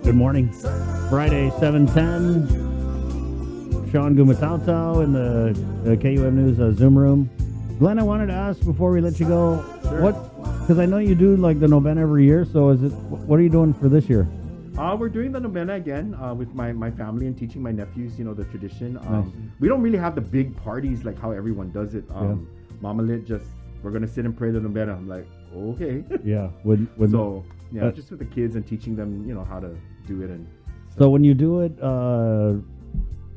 Good morning. Friday, 7:10. Shawn Gumataotao in the KUM News Zoom room. Glenn, I wanted to ask before we let you go, Sure. because I know you do like the novena every year, so what are you doing for this year? We're doing the novena again with my family and teaching my nephews, the tradition. Nice. We don't really have the big parties like how everyone does it. Yeah. Mama Lit we're going to sit and pray the novena. I'm like, okay. Yeah. Just with the kids and teaching them, how to do it. And So when you do it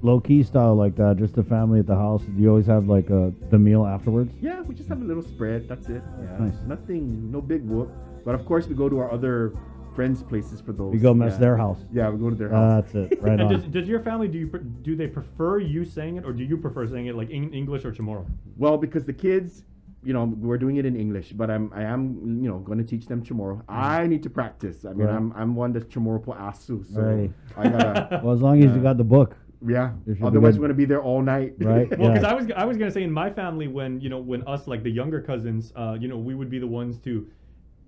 low-key style like that, just the family at the house, do you always have like the meal afterwards? yeah, we just have a little spread. That's it. Yeah. Nice. Nothing, no big whoop. But of course, we go to our other friends' places for those. You go mess their house. Yeah, we go to their house. That's it. Right on. And does your family, do they prefer you saying it, or do you prefer saying it like in English or Chamorro? Well, because the kids, we're doing it in English, but I am, going to teach them Chamorro. I need to practice. I mean, Right. I'm one that's Chamorro po asu, so Right. I gotta. Well, as long as you got the book. Yeah. It should be Otherwise, good. we're gonna be there all night. Right. Well, because Yeah. I was gonna say in my family when us like the younger cousins, we would be the ones to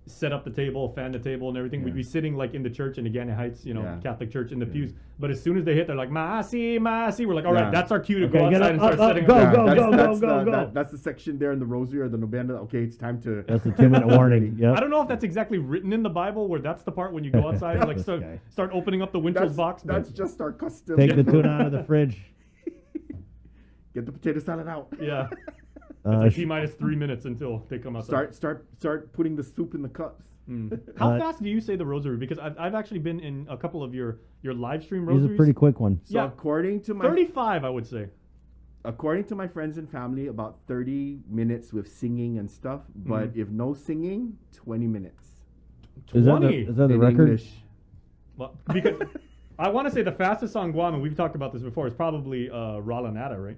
set up the table, fan the table, and everything. Yeah. We'd be sitting like in the church in Agana Heights, Yeah. Catholic church in the pews. But as soon as they hit, they're like Maasi, Maasi. We're like, all right, Yeah. that's our cue to Okay, go get outside up, and start up, setting go, up. go, that's, go, that's go, the, go. that's the section there in the rosary or the novena. Okay, it's time to. That's a 2-minute warning. Yep. I don't know if that's exactly written in the Bible, where that's the part when you go outside and like This guy. start opening up the Winchell's box. but- That's just our custom. Take the tuna out of the fridge. Get the potato salad out. Yeah. Uh, It's like T-minus 3 minutes until they come outside. Start putting the soup in the cups. How Uh, fast do you say the rosary? Because I've actually been in a couple of your live stream He's rosaries. a pretty quick one. So Yeah. according to my 35, I would say. according to my friends and family, about 30 minutes with singing and stuff. But if no singing, 20 minutes. Is that 20. the in record? English. Well, because I want to say the fastest song Guam, and we've talked about this before, is probably Rolanata, right?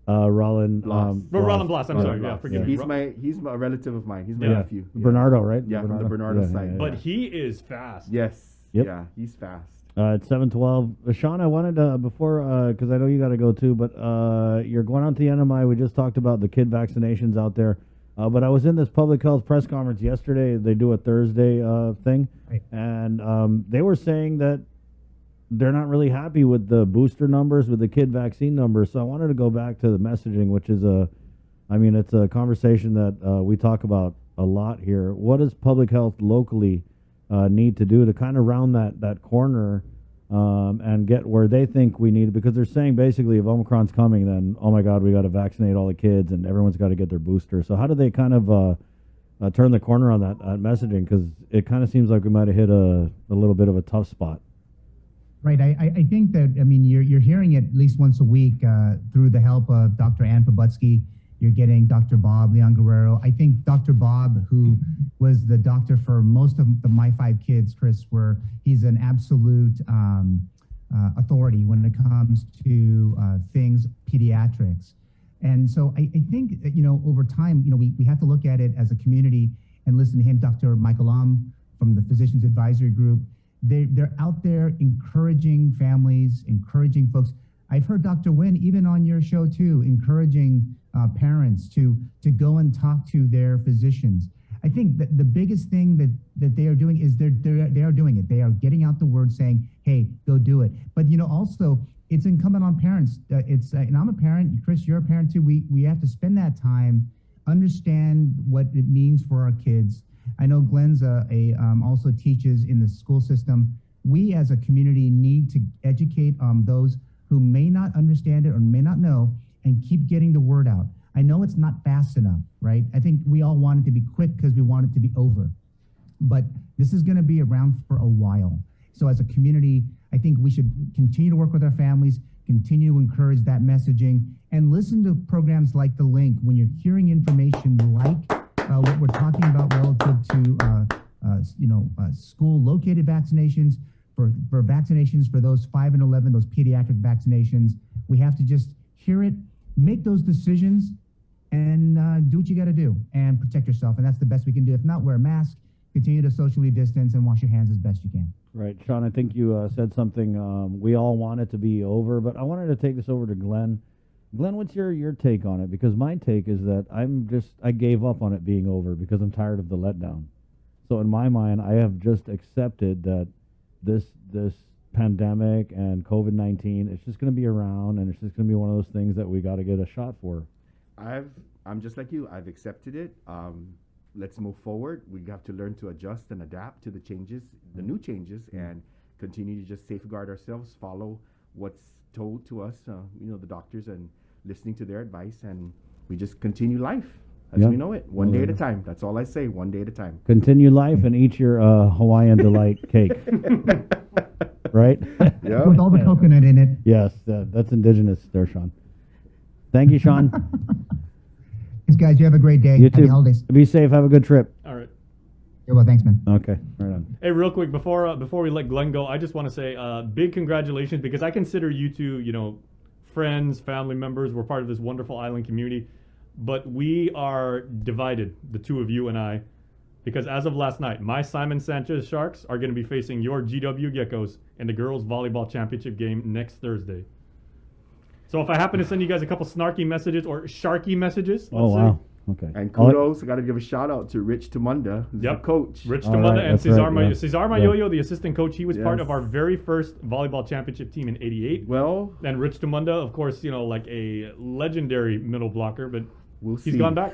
Roland. Blas. Roland Blas, I'm Right. sorry, yeah, forgive me. He's a relative of mine. He's my Yeah. nephew. Yeah. Bernardo, right? Yeah, from the Bernardo side. But he is fast. Yes. Yep. Yeah, he's fast. It's 7:12. Sean, I wanted to before because I know you got to go too, but you're going on to the NMI. We just talked about the kid vaccinations out there, but I was in this public health press conference yesterday. They do a Thursday thing, Right. and they were saying that they're not really happy with the booster numbers, with the kid vaccine numbers. So I wanted to go back to the messaging, which is it's a conversation that we talk about a lot here. What does public health locally need to do to kind of round that corner and get where they think we need? Because they're saying basically if Omicron's coming, then, oh my God, we got to vaccinate all the kids and everyone's got to get their booster. So how do they kind of turn the corner on that messaging? Because it kind of seems like we might have hit a little bit of a tough spot. Right. I think that, you're hearing it at least once a week through the help of Dr. Ann Pabutsky. You're getting Dr. Bob Leon Guerrero. I think Dr. Bob, who was the doctor for most of my 5 kids, Chris, he's an absolute authority when it comes to things pediatrics. And so I think, over time, we have to look at it as a community and listen to him. Dr. Michael from the Physicians Advisory Group. They're out there encouraging families, encouraging folks. I've heard Dr. Wynn, even on your show too, encouraging parents to go and talk to their physicians. I think that the biggest thing that they are doing is they are doing it. They are getting out the word saying, hey, go do it. But also it's incumbent on parents. And I'm a parent, Chris, you're a parent too. We have to spend that time, understand what it means for our kids. I know Glenn's also teaches in the school system. We as a community need to educate those who may not understand it or may not know and keep getting the word out. I know it's not fast enough, right? I think we all want it to be quick because we want it to be over. But this is going to be around for a while. So as a community, I think we should continue to work with our families, continue to encourage that messaging, and listen to programs like The Link when you're hearing information like what we're talking about relative to school-located vaccinations, for vaccinations for those 5 and 11, those pediatric vaccinations. We have to just hear it, make those decisions, and do what you got to do and protect yourself. And that's the best we can do. If not, wear a mask, continue to socially distance, and wash your hands as best you can. Right. Sean, I think you said something. We all want it to be over, but I wanted to take this over to Glenn. Glenn, what's your take on it? Because my take is that I gave up on it being over because I'm tired of the letdown. So in my mind, I have just accepted that this pandemic and COVID-19, it's just going to be around, and it's just going to be one of those things that we got to get a shot for. I'm just like you. I've accepted it. Let's move forward. We have to learn to adjust and adapt to the changes, the new changes, and continue to just safeguard ourselves, follow what's told to us, the doctors, and listening to their advice, and we just continue life as we know it, one day at a time. That's all I say, one day at a time. Continue life and eat your Hawaiian Delight cake. Right? Yeah. With all the coconut in it. Yes, that's indigenous there, Shawn. Thank you, Shawn. Thanks, guys. You have a great day. You Happy too. holidays. Be safe. Have a good trip. All right. Yeah, well, thanks, man. Okay, right on. Hey, real quick before we let Glenn go, I just want to say big congratulations, because I consider you two, friends, family members. We're part of this wonderful island community, but we are divided, the two of you and I, because as of last night, my Simon Sanchez Sharks are going to be facing your GW Geckos in the girls volleyball championship game next Thursday. So if I happen to send you guys a couple snarky messages or sharky messages, Oh, wow. Okay. And kudos, I got to give a shout out to Rich Tamunda, who's the coach. Rich All Tamunda right, and that's right, Cesar yeah. Mayoyo, the assistant coach. He was part Yes. of our very first volleyball championship team in '88. Well, And Rich Tamunda, of course, like a legendary middle blocker, but we'll see. he's gone back.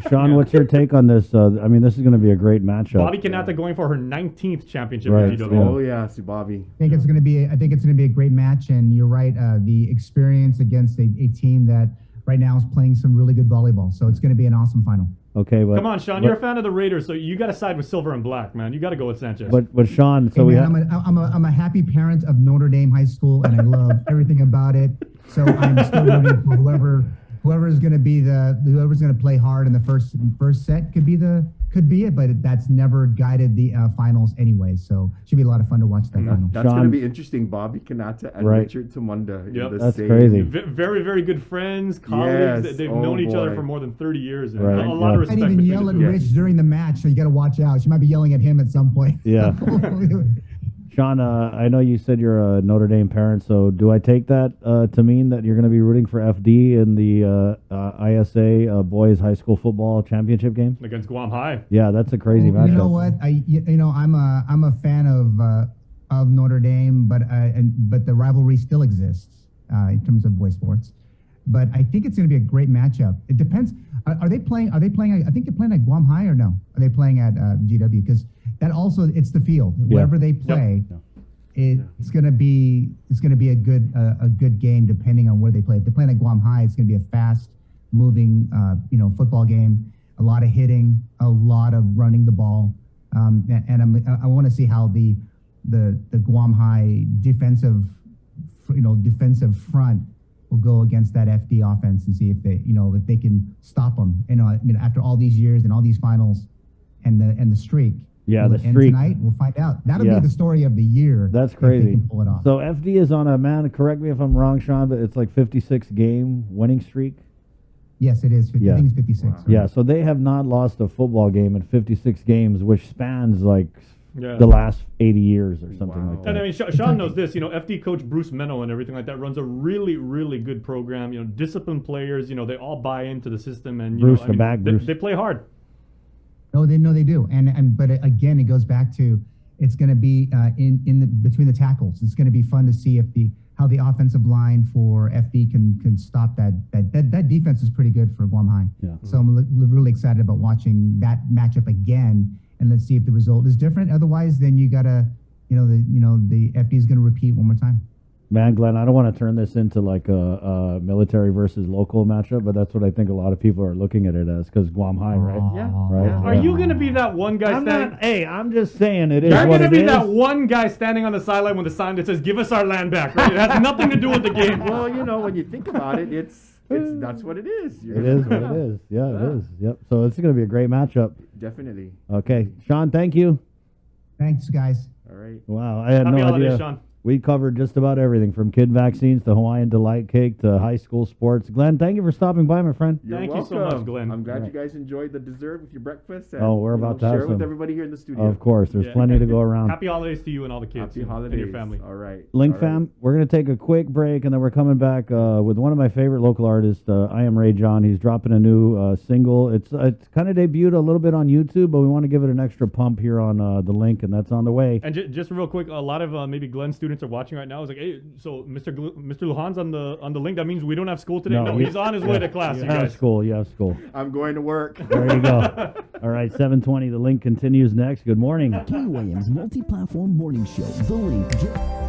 Shawn, what's your take on this? I mean, this is going to be a great matchup. Bobby Kanata going for her 19th championship Right, in GW. yeah. Oh yeah, see Bobby. I think it's going to be a great match, and you're right. The experience against a team that right now is playing some really good volleyball, so it's going to be an awesome final. Okay, but Come on, Shawn, you're a fan of the Raiders, so you got to side with silver and black, man. You got to go with Sanchez. but Shawn, so Hey, we man, have. I'm a happy parent of Notre Dame High School, and I love everything about it. So I'm still rooting for whoever's going to play hard in the first set could be it, but that's never guided the finals anyway. So should be a lot of fun to watch that final. That's going to Shawn- be interesting. Bobby Kanata and Right. Richard Tamunda. in Yep. the That's same- crazy. Very, very good friends, colleagues. Yes. They've Oh, known each other boy. for more than 30 years. And Right, a lot yeah. of I respect might even between yell the at two. Rich during the match, so you got to watch out. She might be yelling at him at some point. Yeah. Shawn, I know you said you're a Notre Dame parent, so do I take that to mean that you're going to be rooting for FD in the ISA Boys High School Football Championship game? Against Guam High. Yeah, that's a crazy Well, matchup. you know what? I'm a fan of Notre Dame, but the rivalry still exists in terms of boys sports. But I think it's going to be a great matchup. It depends. Are they playing? I think they're playing at Guam High, or no? Are they playing at GW? Because that also, it's the field. Wherever they play, it's going to be a good game depending on where they play. If they're playing at Guam High, it's going to be a fast moving football game. A lot of hitting, a lot of running the ball, and I want to see how the Guam High defensive front will go against that FD offense, and see if they can stop them. After all these years and all these finals, and the streak. Yeah, Will the it end streak. tonight? We'll find out. That'll Yeah. be the story of the year. That's if crazy. they can pull it off. So FD is on a, man, correct me if I'm wrong, Shawn, but it's like 56 game winning streak. Yes, it is. Yeah. I think it's 56. Wow. right? Yeah, so they have not lost a football game in 56 games, which spans like Yeah. the last 80 years or something Wow. like that. And I mean, Shawn knows this. FD coach Bruce Meno and everything like that runs a really, really good program. Disciplined players. They all buy into the system, and Bruce, the back, Bruce. they play hard. No, they do. But again, it goes back to it's going to be between the tackles. It's going to be fun to see how the offensive line for FD can stop that defense is pretty good for Guam High. Yeah. So I'm really excited about watching that matchup again, and let's see if the result is different. Otherwise, then you gotta the FD is going to repeat one more time. Man, Glenn, I don't want to turn this into like a military versus local matchup, but that's what I think a lot of people are looking at it as, because Guam High, right? Yeah. Right. Yeah. Are you gonna be that one guy I'm standing? not. Hey, I'm just saying it is You're what gonna it be is. that one guy standing on the sideline with a sign that says "Give us our land back." Right? It has nothing to do with the game. Well, when you think about it, it's that's what it is. It is what it is. Yeah, it is. Yep. So it's going to be a great matchup. Definitely. Okay, Shawn, thank you. Thanks, guys. All right. Wow, I had Happy no holidays, idea. Shawn. We covered just about everything from kid vaccines to Hawaiian Delight Cake to high school sports. Glenn, thank you for stopping by, my friend. You're Thank welcome. you so much, Glenn. I'm glad Right. you guys enjoyed the dessert with your breakfast. And, Oh, we're about to have share it with some. everybody here in the studio. Of course, there's Yeah. plenty to go around. Happy holidays to you and all the kids Happy and holidays. your family. All right. Link All right. fam, we're going to take a quick break, and then we're coming back with one of my favorite local artists, I Am Ray John. He's dropping a new single. It's kind of debuted a little bit on YouTube, but we want to give it an extra pump here on the link, and that's on the way. And just real quick, a lot of maybe Glenn students are watching right now. It's like, hey, so Mr. Lujan's on the link. That means we don't have school today. No, he's on his way to class. You You have guys. school, you have school. I'm going to work. There you go. All right, 7:20. The link continues next. Good morning. KUAM's multi-platform morning show, The Link.